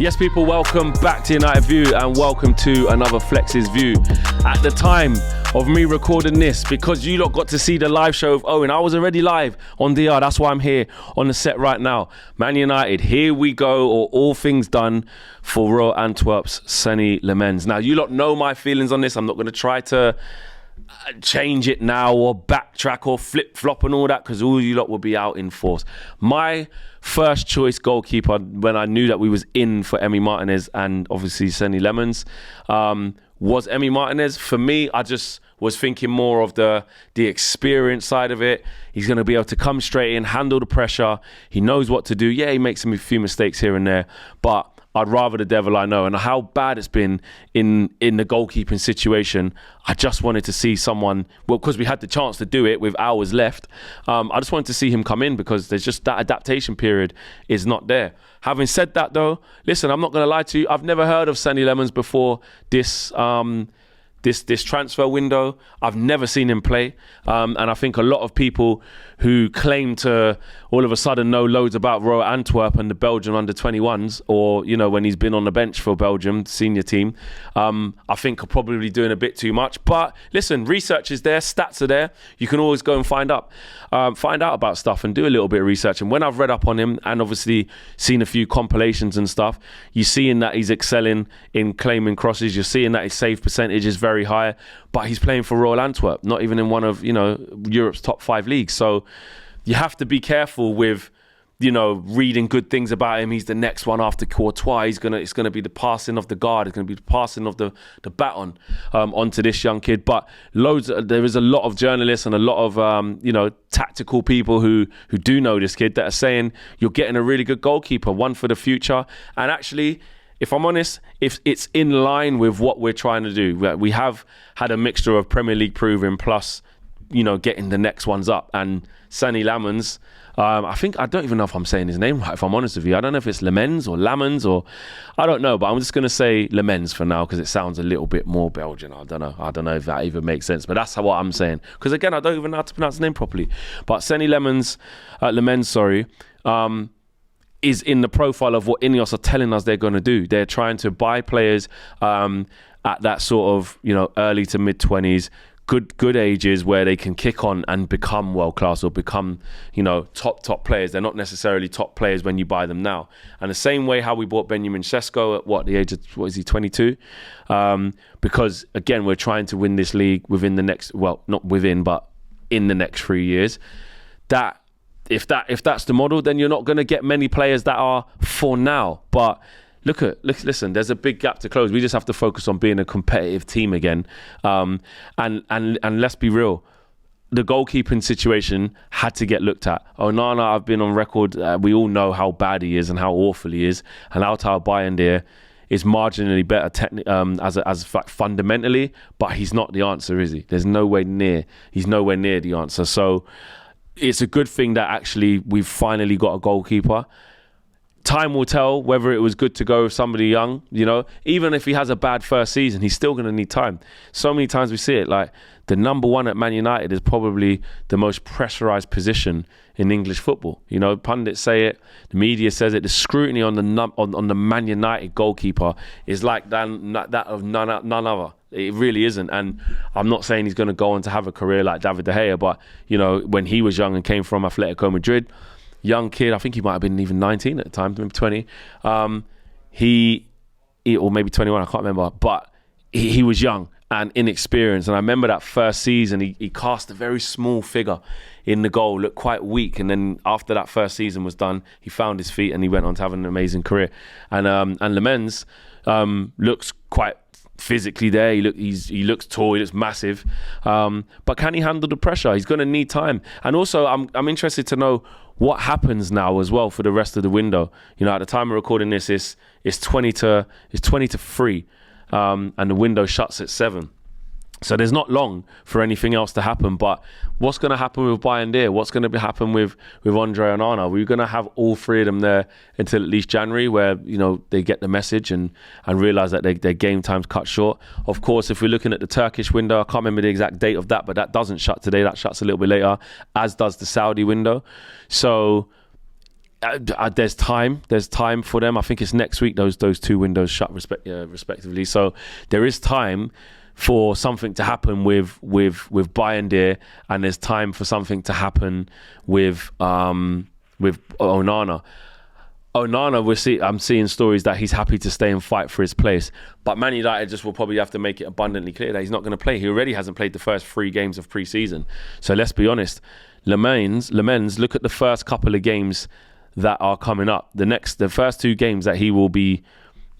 Yes, people, welcome back to United View and welcome to another Flex's View. At the time of me recording this, because you lot got to see the live show of Owen, I was already live on DR. That's why I'm here on the set right now. Man United, here we go, or all things done for Royal Antwerp's Sonny Lemens. Now, you lot know my feelings on this. I'm not going to try to change it now or backtrack or flip-flop and all that, because all you lot will be out in force. My first choice goalkeeper, when I knew that we was in for Emi Martinez and obviously Sonny Lemens, was Emi Martinez. For me, I just was thinking more of the experience side of it. He's going to be able to come straight in, handle the pressure. He knows what to do. Yeah, he makes a few mistakes here and there, but I'd rather the devil I know. And how bad it's been in the goalkeeping situation, I just wanted to see someone, well, because we had the chance to do it with hours left, I just wanted to see him come in, because there's just that adaptation period is not there. Having said that though, listen, I'm not going to lie to you, I've never heard of Sonny Lemens before this this transfer window. I've never seen him play, and I think a lot of people who claim to all of a sudden know loads about Royal Antwerp and the Belgian under-21s, or you know, when he's been on the bench for Belgium senior team, I think are probably doing a bit too much. But listen, research is there, stats are there. You can always go and find out about stuff and do a little bit of research. And when I've read up on him and obviously seen a few compilations and stuff, you're seeing that he's excelling in claiming crosses. You're seeing that his save percentage is very high, but he's playing for Royal Antwerp, not even in one of, you know, Europe's top 5 leagues. So you have to be careful with, you know, reading good things about him. He's the next one after Courtois. It's gonna be the passing of the guard. It's gonna be the passing of the baton onto this young kid. But there is a lot of journalists and a lot of you know, tactical people who do know this kid that are saying you're getting a really good goalkeeper, one for the future. And actually, if I'm honest, if it's in line with what we're trying to do, we have had a mixture of Premier League proving plus, you know, getting the next ones up. And Sonny Lammens, I don't even know if I'm saying his name right, if I'm honest with you. I don't know if it's Lemens or Lammens, or I don't know, but I'm just going to say Lemens for now because it sounds a little bit more Belgian. I don't know if that even makes sense, but that's what I'm saying. Because again, I don't even know how to pronounce his name properly. But Sonny Lemens, is in the profile of what INEOS are telling us they're going to do. They're trying to buy players at that sort of, you know, early to mid-20s, good ages where they can kick on and become world-class or become, you know, top players. They're not necessarily top players when you buy them now. And the same way how we bought Benjamin Sesko at the age of, 22? Because, again, we're trying to win this league within the next, well, not within, but in the next 3 years. If that's the model, then you're not going to get many players that are for now. But listen, there's a big gap to close. We just have to focus on being a competitive team again. And let's be real, the goalkeeping situation had to get looked at. Onana, I've been on record. We all know how bad he is and how awful he is. And Altay Bayındır is marginally better as fundamentally, but he's not the answer, is he? He's nowhere near the answer. So it's a good thing that actually we've finally got a goalkeeper. Time will tell whether it was good to go with somebody young, you know. Even if he has a bad first season, he's still going to need time. So many times we see it, like the number one at Man United is probably the most pressurised position in English football. You know, pundits say it, the media says it, the scrutiny on the Man United goalkeeper is like that of none other. It really isn't. And I'm not saying he's going to go on to have a career like David De Gea, but, you know, when he was young and came from Atletico Madrid, young kid, I think he might have been even 19 at the time, maybe 20. He or maybe 21, I can't remember. But he was young and inexperienced. And I remember that first season, he cast a very small figure in the goal, looked quite weak. And then after that first season was done, he found his feet and he went on to have an amazing career. And Lemens looks quite physically there. He looks tall, he looks massive, but can he handle the pressure? He's going to need time. And also I'm interested to know what happens now as well for the rest of the window. You know, at the time of recording this, it's 20 to 3, and the window shuts at 7. So there's not long for anything else to happen. But what's going to happen with Bayındır? What's going to happen with Andre Onana? We're going to have all three of them there until at least January, where, you know, they get the message and realise that their game time's cut short. Of course, if we're looking at the Turkish window, I can't remember the exact date of that, but that doesn't shut today. That shuts a little bit later, as does the Saudi window. So There's time for them. I think it's next week those two windows shut respectively, so there is time for something to happen with Bayern, and there's time for something to happen with Onana. I'm seeing stories that he's happy to stay and fight for his place, but Man United just will probably have to make it abundantly clear that he's not going to play. He already hasn't played the first 3 games of pre-season, so let's be honest. Lemens, look at the first couple of games that are coming up. The first 2 games that he will be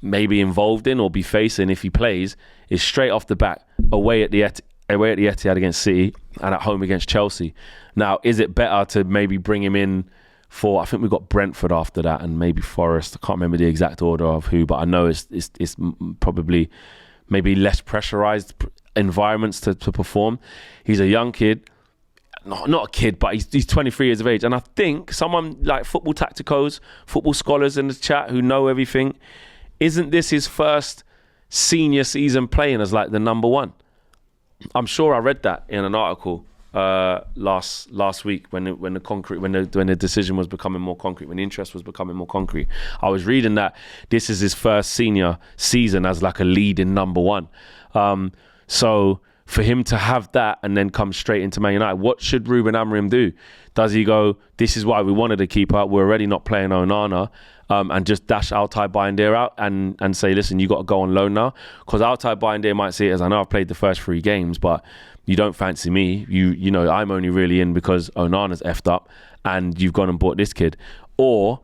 maybe involved in or be facing if he plays is straight off the bat away at the Etihad against City and at home against Chelsea. Now, is it better to maybe bring him in for, I think we've got Brentford after that and maybe Forest. I can't remember the exact order of who, but I know it's probably maybe less pressurized environments to perform. He's a young kid. Not a kid, but he's 23 years of age. And I think someone like Football Tacticos, football scholars in the chat who know everything, isn't this his first senior season playing as like the number 1? I'm sure I read that in an article last week when the decision was becoming more concrete, when the interest was becoming more concrete. I was reading that this is his first senior season as like a leading number 1. So for him to have that and then come straight into Man United, what should Ruben Amorim do? Does he go, this is why we wanted to keep up, we're already not playing Onana, and just dash Altay Bayındır out and say, listen, you got to go on loan now? Because Altay Bayındır might see it as, I know I've played the first 3 games, but you don't fancy me. You know, I'm only really in because Onana's effed up and you've gone and bought this kid. Or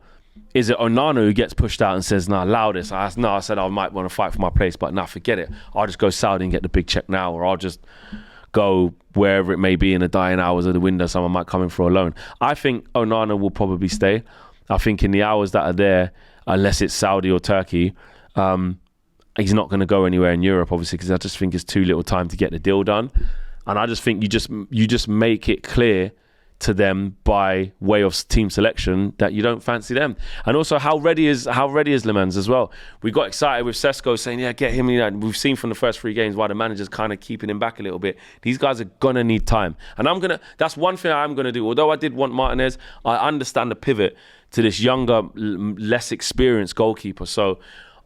is it Onana who gets pushed out and says, nah, allow this? I said I might want to fight for my place, but nah, forget it. I'll just go Saudi and get the big check now, or I'll just go wherever it may be in the dying hours of the window. Someone might come in for a loan. I think Onana will probably stay. I think in the hours that are there, unless it's Saudi or Turkey, he's not going to go anywhere in Europe, obviously, because I just think it's too little time to get the deal done. And I just think you just make it clear to them by way of team selection that you don't fancy them. And also, how ready is Lemens as well? We got excited with Sesko saying, yeah, get him. You know, we've seen from the first 3 games why the manager's kind of keeping him back a little bit. These guys are gonna need time, and that's one thing I'm gonna do. Although I did want Martinez, I understand the pivot to this younger, less experienced goalkeeper. So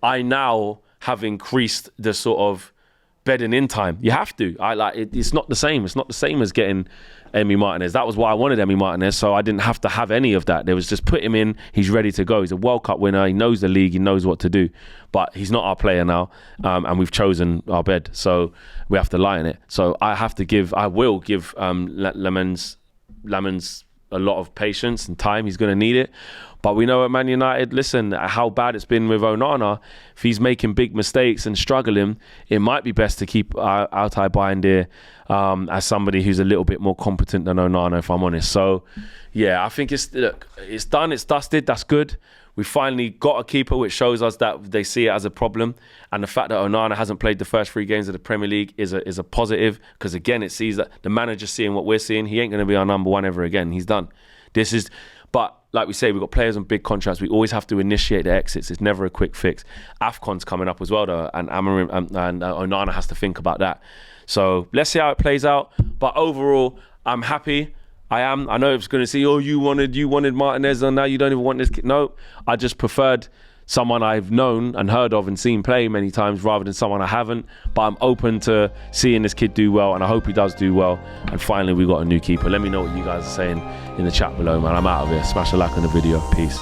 I now have increased the sort of bedding in time. You have to. It's not the same. It's not the same as getting Emi Martinez. That was why I wanted Emi Martinez, so I didn't have to have any of that. There was just put him in, he's ready to go. He's a World Cup winner, he knows the league, he knows what to do. But he's not our player now, and we've chosen our bed, so we have to lie in it. So I will give Lammens a lot of patience and time. He's going to need it. But we know at Man United, listen, how bad it's been with Onana. If he's making big mistakes and struggling, it might be best to keep Altay Bayındır as somebody who's a little bit more competent than Onana, if I'm honest. So, yeah, I think it's done, it's dusted, that's good. We finally got a keeper, which shows us that they see it as a problem. And the fact that Onana hasn't played the first 3 games of the Premier League is a positive, because, again, it sees that the manager's seeing what we're seeing. He ain't going to be our number 1 ever again. He's done. But like we say, we've got players on big contracts. We always have to initiate the exits. It's never a quick fix. AFCON's coming up as well, though, and Amorim and Onana has to think about that. So let's see how it plays out. But overall, I'm happy. I am. I know it's going to say, oh, you wanted Martinez, and now you don't even want this kid. No, I just preferred someone I've known and heard of and seen play many times rather than someone I haven't. But I'm open to seeing this kid do well, and I hope he does do well. And finally, we got a new keeper. Let me know what you guys are saying in the chat below, man. I'm out of here. Smash a like on the video. Peace.